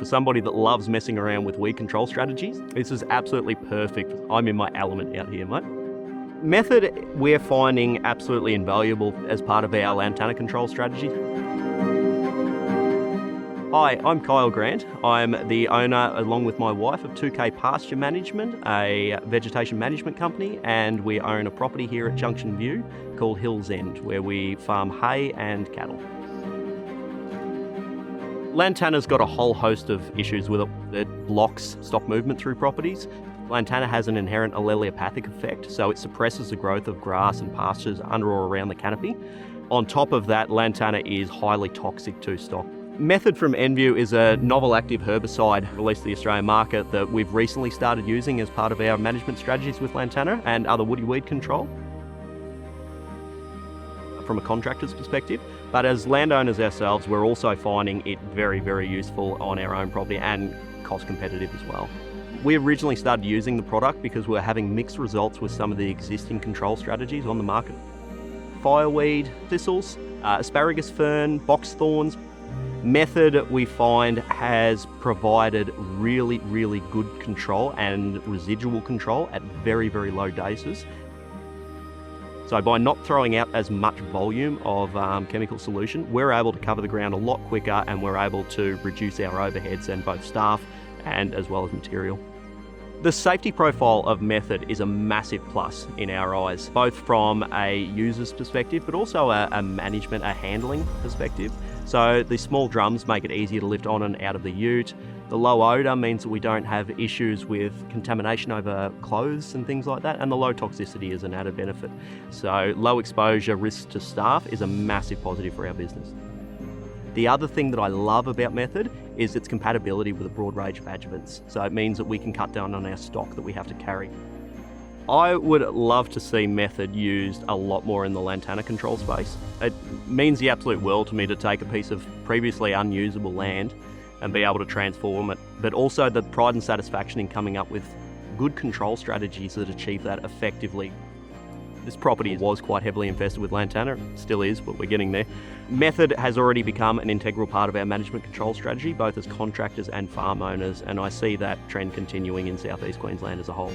somebody that loves messing around with weed control strategies, this is absolutely perfect. I'm in my element out here, mate. Method we're finding absolutely invaluable as part of our Lantana control strategy. Hi, I'm Kyle Grant. I'm the owner, along with my wife, of 2K Pasture Management, a vegetation management company, and we own a property here at Junction View called Hills End, where we farm hay and cattle. Lantana's got a whole host of issues with it that blocks stock movement through properties. Lantana has an inherent alleliopathic effect, so it suppresses the growth of grass and pastures under or around the canopy. On top of that, Lantana is highly toxic to stock. Method from Envu is a novel active herbicide released to the Australian market that we've recently started using as part of our management strategies with Lantana and other woody weed control from a contractor's perspective. But as landowners ourselves, we're also finding it very, very useful on our own property and cost competitive as well. We originally started using the product because we're having mixed results with some of the existing control strategies on the market. Fireweed, thistles, asparagus fern, box thorns. Method, we find, has provided really, really good control and residual control at very, very low doses. So by not throwing out as much volume of chemical solution, we're able to cover the ground a lot quicker, and we're able to reduce our overheads and both staff and as well as material. The safety profile of Method is a massive plus in our eyes, both from a user's perspective, but also a management, a handling perspective. So the small drums make it easier to lift on and out of the ute. The low odour means that we don't have issues with contamination over clothes and things like that, and the low toxicity is an added benefit. So low exposure risks to staff is a massive positive for our business. The other thing that I love about Method is its compatibility with a broad range of adjuvants. So it means that we can cut down on our stock that we have to carry. I would love to see Method used a lot more in the Lantana control space. It means the absolute world to me to take a piece of previously unusable land and be able to transform it, but also the pride and satisfaction in coming up with good control strategies that achieve that effectively. This property was quite heavily infested with Lantana, still is, but we're getting there. Method has already become an integral part of our management control strategy, both as contractors and farm owners, and I see that trend continuing in Southeast Queensland as a whole.